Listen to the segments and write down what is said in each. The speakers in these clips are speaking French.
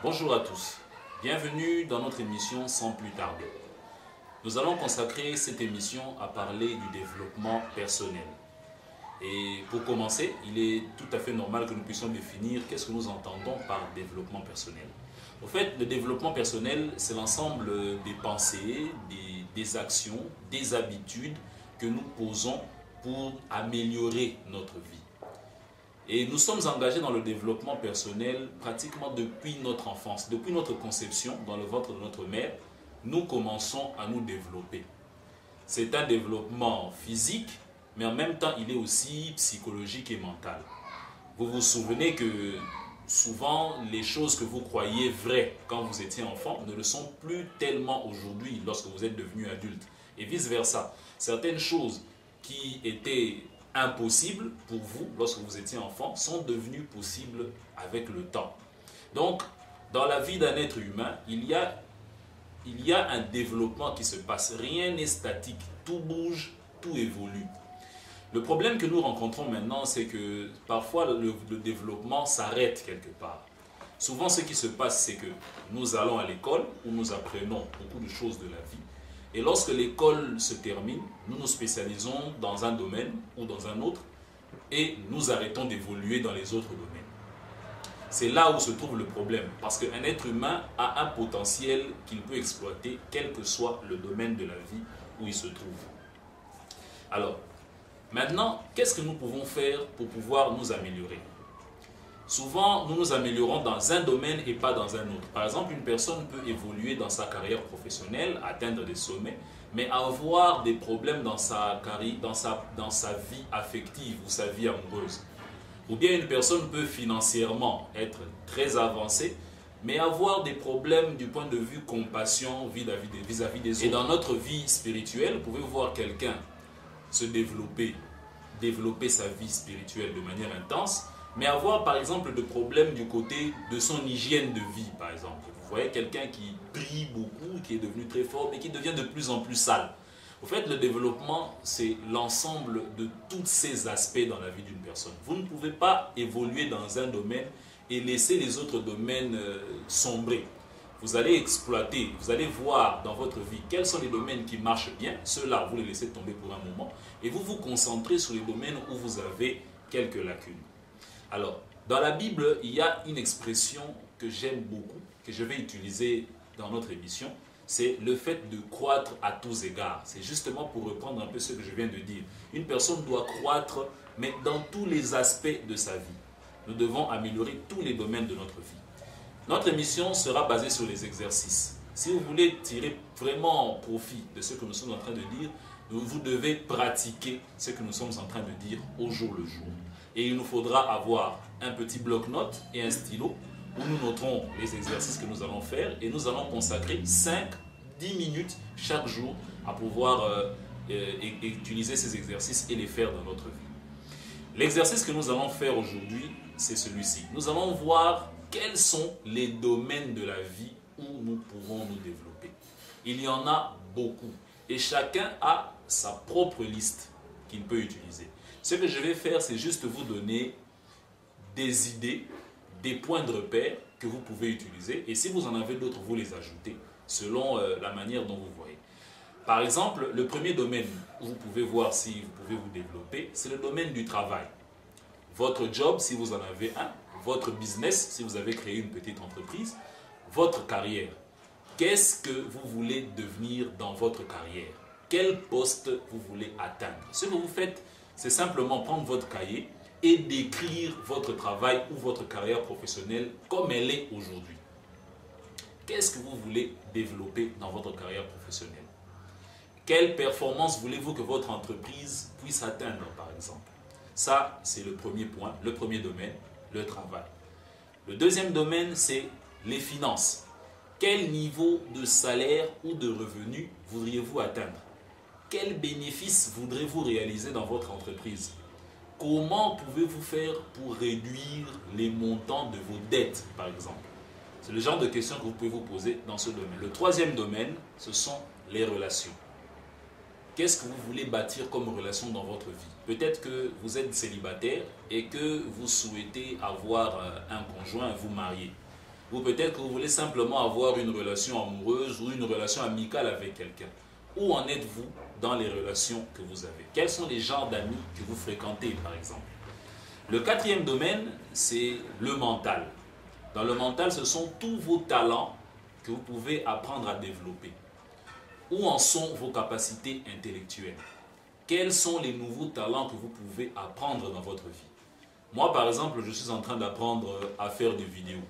Bonjour à tous, bienvenue dans notre émission Sans plus tarder. Nous allons consacrer cette émission à parler du développement personnel. Et pour commencer, il est tout à fait normal que nous puissions définir qu'est-ce que nous entendons par développement personnel. Au fait, le développement personnel, c'est l'ensemble des pensées, des actions, des habitudes que nous posons pour améliorer notre vie. Et nous sommes engagés dans le développement personnel pratiquement depuis notre enfance, depuis notre conception dans le ventre de notre mère, nous commençons à nous développer. C'est un développement physique, mais en même temps il est aussi psychologique et mental. Vous vous souvenez que souvent les choses que vous croyiez vraies quand vous étiez enfant ne le sont plus tellement aujourd'hui lorsque vous êtes devenu adulte. Et vice versa. Certaines choses qui étaient impossibles pour vous lorsque vous étiez enfant sont devenues possibles avec le temps. Donc, dans la vie d'un être humain, il y a un développement qui se passe. Rien n'est statique, tout bouge, tout évolue. Le problème que nous rencontrons maintenant, c'est que parfois le développement s'arrête quelque part. Souvent, ce qui se passe, c'est que nous allons à l'école où nous apprenons beaucoup de choses de la vie. Et lorsque l'école se termine, nous nous spécialisons dans un domaine ou dans un autre et nous arrêtons d'évoluer dans les autres domaines. C'est là où se trouve le problème, parce qu'un être humain a un potentiel qu'il peut exploiter, quel que soit le domaine de la vie où il se trouve. Alors, maintenant, qu'est-ce que nous pouvons faire pour pouvoir nous améliorer? Souvent, nous nous améliorons dans un domaine et pas dans un autre. Par exemple, une personne peut évoluer dans sa carrière professionnelle, atteindre des sommets, mais avoir des problèmes dans sa vie affective ou sa vie amoureuse. Ou bien une personne peut financièrement être très avancée, mais avoir des problèmes du point de vue compassion vis-à-vis des autres. Et dans notre vie spirituelle, vous pouvez voir quelqu'un se développer sa vie spirituelle de manière intense, mais avoir par exemple des problèmes du côté de son hygiène de vie, par exemple. Vous voyez quelqu'un qui prie beaucoup, qui est devenu très fort, mais qui devient de plus en plus sale. Au fait, le développement, c'est l'ensemble de tous ces aspects dans la vie d'une personne. Vous ne pouvez pas évoluer dans un domaine et laisser les autres domaines sombrer. Vous allez exploiter, vous allez voir dans votre vie quels sont les domaines qui marchent bien. Ceux-là, vous les laissez tomber pour un moment et vous vous concentrez sur les domaines où vous avez quelques lacunes. Alors, dans la Bible, il y a une expression que j'aime beaucoup, que je vais utiliser dans notre émission, c'est le fait de croître à tous égards. C'est justement pour reprendre un peu ce que je viens de dire. Une personne doit croître, mais dans tous les aspects de sa vie. Nous devons améliorer tous les domaines de notre vie. Notre émission sera basée sur les exercices. Si vous voulez tirer vraiment profit de ce que nous sommes en train de dire, vous devez pratiquer ce que nous sommes en train de dire au jour le jour. Et il nous faudra avoir un petit bloc-notes et un stylo où nous noterons les exercices que nous allons faire et nous allons consacrer 5-10 minutes chaque jour à pouvoir utiliser ces exercices et les faire dans notre vie. L'exercice que nous allons faire aujourd'hui, c'est celui-ci. Nous allons voir quels sont les domaines de la vie où nous pouvons nous développer. Il y en a beaucoup et chacun a sa propre liste qu'il peut utiliser. Ce que je vais faire, c'est juste vous donner des idées, des points de repère que vous pouvez utiliser. Et si vous en avez d'autres, vous les ajoutez selon la manière dont vous voyez. Par exemple, le premier domaine où vous pouvez voir si vous pouvez vous développer, c'est le domaine du travail. Votre job, si vous en avez un, votre business, si vous avez créé une petite entreprise, votre carrière. Qu'est-ce que vous voulez devenir dans votre carrière? Quel poste vous voulez atteindre? Ce que vous faites, c'est simplement prendre votre cahier et décrire votre travail ou votre carrière professionnelle comme elle est aujourd'hui. Qu'est-ce que vous voulez développer dans votre carrière professionnelle? Quelle performance voulez-vous que votre entreprise puisse atteindre, par exemple? Ça, c'est le premier point, le premier domaine, le travail. Le deuxième domaine, c'est les finances. Quel niveau de salaire ou de revenu voudriez-vous atteindre? Quels bénéfices voudrez-vous réaliser dans votre entreprise? Comment pouvez-vous faire pour réduire les montants de vos dettes, par exemple? C'est le genre de questions que vous pouvez vous poser dans ce domaine. Le troisième domaine, ce sont les relations. Qu'est-ce que vous voulez bâtir comme relation dans votre vie? Peut-être que vous êtes célibataire et que vous souhaitez avoir un conjoint, vous marier. Ou peut-être que vous voulez simplement avoir une relation amoureuse ou une relation amicale avec quelqu'un. Où en êtes-vous dans les relations que vous avez? Quels sont les genres d'amis que vous fréquentez, par exemple? Le quatrième domaine, c'est le mental. Dans le mental, ce sont tous vos talents que vous pouvez apprendre à développer. Où en sont vos capacités intellectuelles? Quels sont les nouveaux talents que vous pouvez apprendre dans votre vie? Moi, par exemple, je suis en train d'apprendre à faire des vidéos.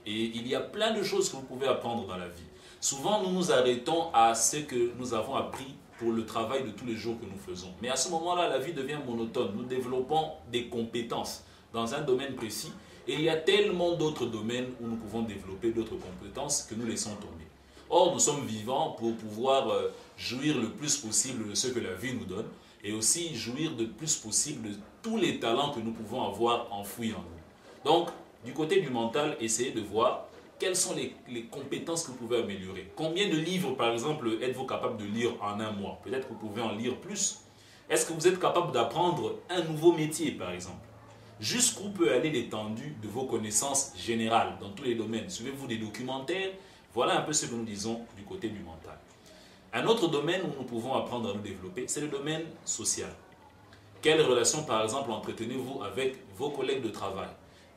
Et il y a plein de choses que vous pouvez apprendre dans la vie. Souvent, nous nous arrêtons à ce que nous avons appris pour le travail de tous les jours que nous faisons. Mais à ce moment-là, la vie devient monotone. Nous développons des compétences dans un domaine précis. Et il y a tellement d'autres domaines où nous pouvons développer d'autres compétences que nous laissons tomber. Or, nous sommes vivants pour pouvoir jouir le plus possible de ce que la vie nous donne et aussi jouir le plus possible de tous les talents que nous pouvons avoir enfouis en nous. Donc, du côté du mental, essayez de voir quelles sont les compétences que vous pouvez améliorer. Combien de livres, par exemple, êtes-vous capable de lire en un mois? Peut-être que vous pouvez en lire plus. Est-ce que vous êtes capable d'apprendre un nouveau métier, par exemple? Jusqu'où peut aller l'étendue de vos connaissances générales dans tous les domaines? Suivez-vous des documentaires? Voilà un peu ce que nous disons du côté du mental. Un autre domaine où nous pouvons apprendre à nous développer, c'est le domaine social. Quelles relations, par exemple, entretenez-vous avec vos collègues de travail?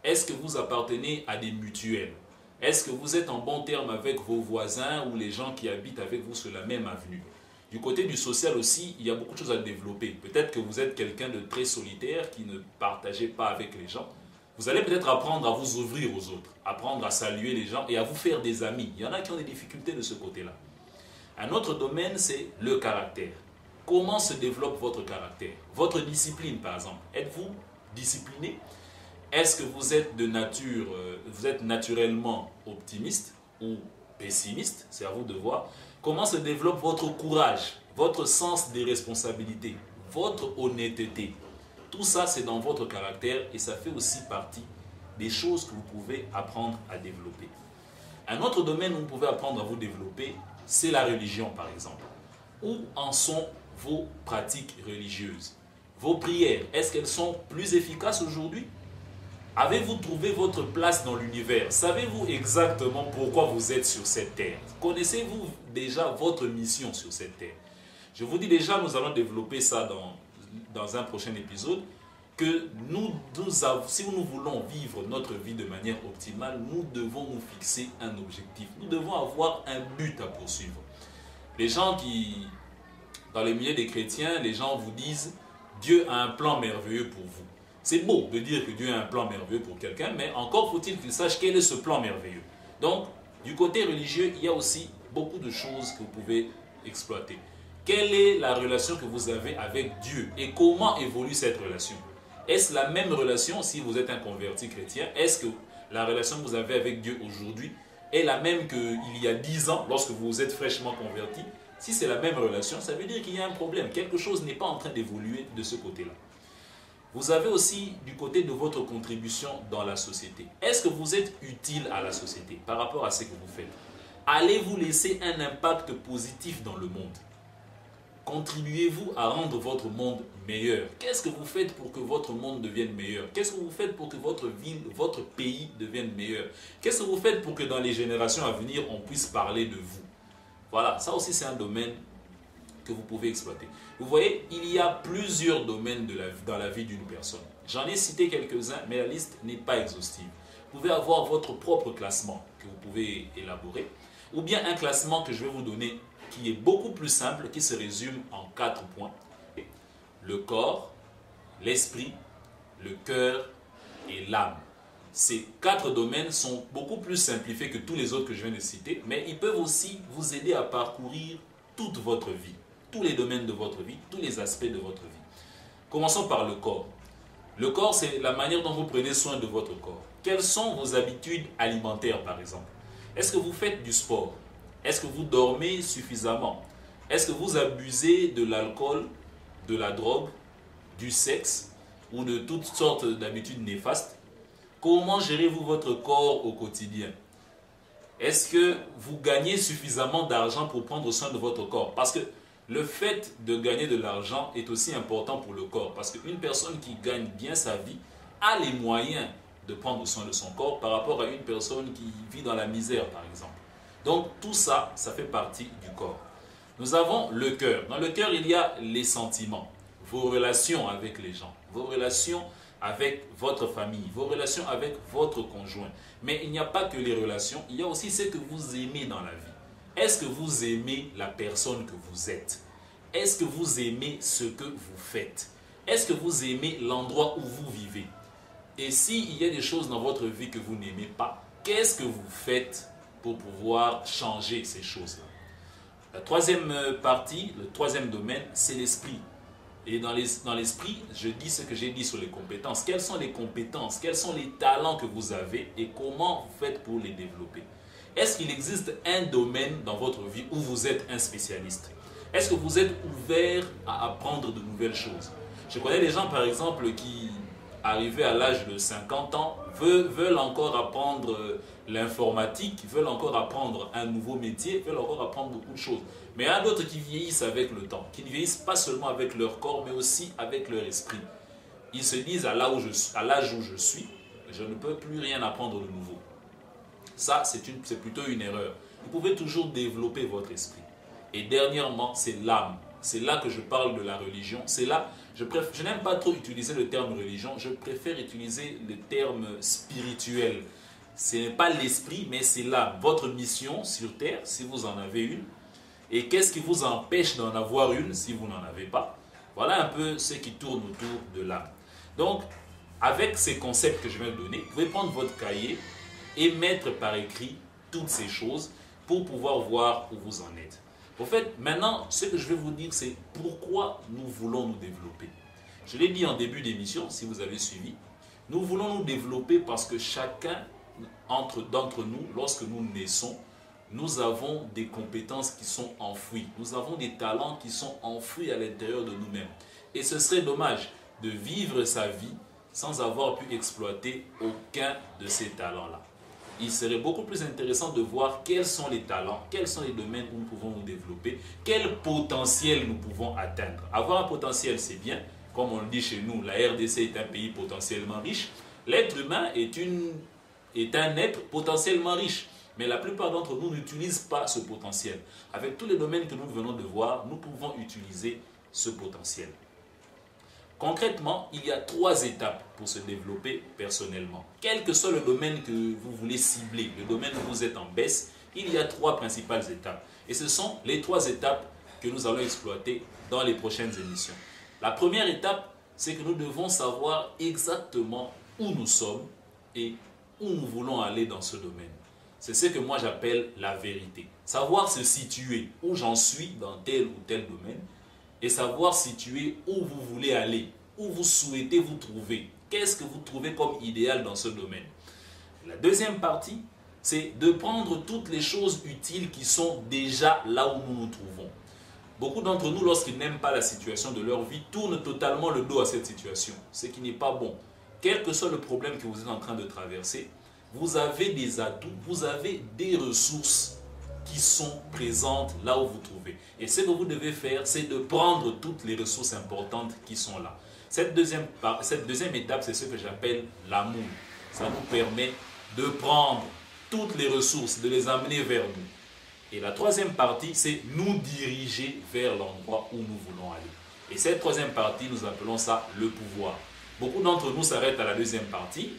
Est-ce que vous appartenez à des mutuelles? Est-ce que vous êtes en bon terme avec vos voisins ou les gens qui habitent avec vous sur la même avenue? Du côté du social aussi, il y a beaucoup de choses à développer. Peut-être que vous êtes quelqu'un de très solitaire qui ne partagez pas avec les gens. Vous allez peut-être apprendre à vous ouvrir aux autres, apprendre à saluer les gens et à vous faire des amis. Il y en a qui ont des difficultés de ce côté-là. Un autre domaine, c'est le caractère. Comment se développe votre caractère? Votre discipline, par exemple. Êtes-vous discipliné? Est-ce que vous êtes de nature, vous êtes naturellement optimiste ou pessimiste? C'est à vous de voir. Comment se développe votre courage, votre sens des responsabilités, votre honnêteté? Tout ça, c'est dans votre caractère et ça fait aussi partie des choses que vous pouvez apprendre à développer. Un autre domaine où vous pouvez apprendre à vous développer, c'est la religion, par exemple. Où en sont vos pratiques religieuses? Vos prières, est-ce qu'elles sont plus efficaces aujourd'hui? Avez-vous trouvé votre place dans l'univers? Savez-vous exactement pourquoi vous êtes sur cette terre? Connaissez-vous déjà votre mission sur cette terre? Je vous dis déjà, nous allons développer ça dans un prochain épisode, que si nous voulons vivre notre vie de manière optimale, nous devons nous fixer un objectif. Nous devons avoir un but à poursuivre. Les gens dans les milieux des chrétiens, les gens vous disent « Dieu a un plan merveilleux pour vous ». C'est beau de dire que Dieu a un plan merveilleux pour quelqu'un, mais encore faut-il qu'il sache quel est ce plan merveilleux. Donc, du côté religieux, il y a aussi beaucoup de choses que vous pouvez exploiter. Quelle est la relation que vous avez avec Dieu et comment évolue cette relation? Est-ce la même relation si vous êtes un converti chrétien? Est-ce que la relation que vous avez avec Dieu aujourd'hui est la même qu'il y a 10 ans lorsque vous êtes fraîchement converti? Si c'est la même relation, ça veut dire qu'il y a un problème. Quelque chose n'est pas en train d'évoluer de ce côté-là. Vous avez aussi du côté de votre contribution dans la société. Est-ce que vous êtes utile à la société par rapport à ce que vous faites? Allez-vous laisser un impact positif dans le monde? Contribuez-vous à rendre votre monde meilleur? Qu'est-ce que vous faites pour que votre monde devienne meilleur? Qu'est-ce que vous faites pour que votre ville, votre pays devienne meilleur? Qu'est-ce que vous faites pour que dans les générations à venir, on puisse parler de vous? Voilà, ça aussi c'est un domaine que vous pouvez exploiter. Vous voyez, il y a plusieurs domaines dans la vie d'une personne. J'en ai cité quelques-uns, mais la liste n'est pas exhaustive. Vous pouvez avoir votre propre classement que vous pouvez élaborer, ou bien un classement que je vais vous donner qui est beaucoup plus simple, qui se résume en 4 points. Le corps, l'esprit, le cœur et l'âme. Ces 4 domaines sont beaucoup plus simplifiés que tous les autres que je viens de citer, mais ils peuvent aussi vous aider à parcourir toute votre vie, tous les domaines de votre vie, tous les aspects de votre vie. Commençons par le corps. Le corps, c'est la manière dont vous prenez soin de votre corps. Quelles sont vos habitudes alimentaires, par exemple? Est-ce que vous faites du sport? Est-ce que vous dormez suffisamment? Est-ce que vous abusez de l'alcool, de la drogue, du sexe ou de toutes sortes d'habitudes néfastes? Comment gérez-vous votre corps au quotidien? Est-ce que vous gagnez suffisamment d'argent pour prendre soin de votre corps? Parce que le fait de gagner de l'argent est aussi important pour le corps. Parce qu'une personne qui gagne bien sa vie a les moyens de prendre soin de son corps par rapport à une personne qui vit dans la misère, par exemple. Donc tout ça, ça fait partie du corps. Nous avons le cœur. Dans le cœur, il y a les sentiments, vos relations avec les gens, vos relations avec votre famille, vos relations avec votre conjoint. Mais il n'y a pas que les relations, il y a aussi ce que vous aimez dans la vie. Est-ce que vous aimez la personne que vous êtes? Est-ce que vous aimez ce que vous faites? Est-ce que vous aimez l'endroit où vous vivez? Et s'il y a des choses dans votre vie que vous n'aimez pas, qu'est-ce que vous faites pour pouvoir changer ces choses-là? La troisième partie, le troisième domaine, c'est l'esprit. Et dans l'esprit, je dis ce que j'ai dit sur les compétences. Quelles sont les compétences? Quels sont les talents que vous avez et comment vous faites pour les développer? Est-ce qu'il existe un domaine dans votre vie où vous êtes un spécialiste? Est-ce que vous êtes ouvert à apprendre de nouvelles choses? Je connais des gens, par exemple, qui, arrivés à l'âge de 50 ans, veulent encore apprendre l'informatique, veulent encore apprendre un nouveau métier, veulent encore apprendre beaucoup de choses. Mais il y a d'autres qui vieillissent avec le temps, qui ne vieillissent pas seulement avec leur corps, mais aussi avec leur esprit. Ils se disent à l'âge où je suis, je ne peux plus rien apprendre de nouveau. Ça, c'est plutôt une erreur. Vous pouvez toujours développer votre esprit. Et dernièrement, c'est l'âme. C'est là que je parle de la religion. C'est là, je n'aime pas trop utiliser le terme religion, je préfère utiliser le terme spirituel. Ce n'est pas l'esprit, mais c'est l'âme. Votre mission sur terre, si vous en avez une. Et qu'est-ce qui vous empêche d'en avoir une si vous n'en avez pas? Voilà un peu ce qui tourne autour de l'âme. Donc, avec ces concepts que je viens de donner, vous pouvez prendre votre cahier et mettre par écrit toutes ces choses pour pouvoir voir où vous en êtes. Au fait, maintenant, ce que je vais vous dire, c'est pourquoi nous voulons nous développer. Je l'ai dit en début d'émission, si vous avez suivi, nous voulons nous développer parce que chacun d'entre nous, lorsque nous naissons, nous avons des compétences qui sont enfouies. Nous avons des talents qui sont enfouis à l'intérieur de nous-mêmes. Et ce serait dommage de vivre sa vie sans avoir pu exploiter aucun de ces talents-là. Il serait beaucoup plus intéressant de voir quels sont les talents, quels sont les domaines où nous pouvons nous développer, quel potentiel nous pouvons atteindre. Avoir un potentiel, c'est bien. Comme on le dit chez nous, la RDC est un pays potentiellement riche. L'être humain est un être potentiellement riche. Mais la plupart d'entre nous n'utilisent pas ce potentiel. Avec tous les domaines que nous venons de voir, nous pouvons utiliser ce potentiel. Concrètement, il y a 3 étapes pour se développer personnellement. Quel que soit le domaine que vous voulez cibler, le domaine où vous êtes en baisse, il y a 3 principales étapes. Et ce sont les 3 étapes que nous allons exploiter dans les prochaines émissions. La première étape, c'est que nous devons savoir exactement où nous sommes et où nous voulons aller dans ce domaine. C'est ce que moi j'appelle la vérité. Savoir se situer où j'en suis dans tel ou tel domaine et savoir situer où vous voulez aller, où vous souhaitez vous trouver. Qu'est-ce que vous trouvez comme idéal dans ce domaine? La deuxième partie, c'est de prendre toutes les choses utiles qui sont déjà là où nous nous trouvons. Beaucoup d'entre nous, lorsqu'ils n'aiment pas la situation de leur vie, tournent totalement le dos à cette situation, ce qui n'est pas bon. Quel que soit le problème que vous êtes en train de traverser, vous avez des atouts, vous avez des ressources qui sont présentes là où vous trouvez. Et ce que vous devez faire, c'est de prendre toutes les ressources importantes qui sont là. Cette deuxième étape, c'est ce que j'appelle l'amour. Ça nous permet de prendre toutes les ressources, de les amener vers nous. Et la troisième partie, c'est nous diriger vers l'endroit où nous voulons aller. Et cette troisième partie, nous appelons ça le pouvoir. Beaucoup d'entre nous s'arrêtent à la deuxième partie.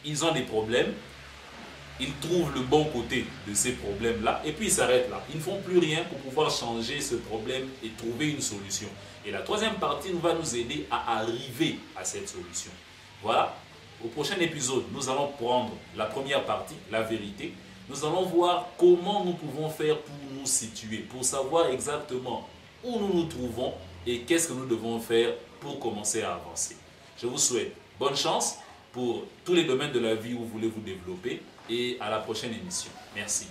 Ils ont des problèmes, ils trouvent le bon côté de ces problèmes-là et puis ils s'arrêtent là. Ils ne font plus rien pour pouvoir changer ce problème et trouver une solution. Et la troisième partie va nous aider à arriver à cette solution. Voilà, au prochain épisode, nous allons prendre la première partie, la vérité. Nous allons voir comment nous pouvons faire pour nous situer, pour savoir exactement où nous nous trouvons et qu'est-ce que nous devons faire pour commencer à avancer. Je vous souhaite bonne chance pour tous les domaines de la vie où vous voulez vous développer et à la prochaine émission. Merci.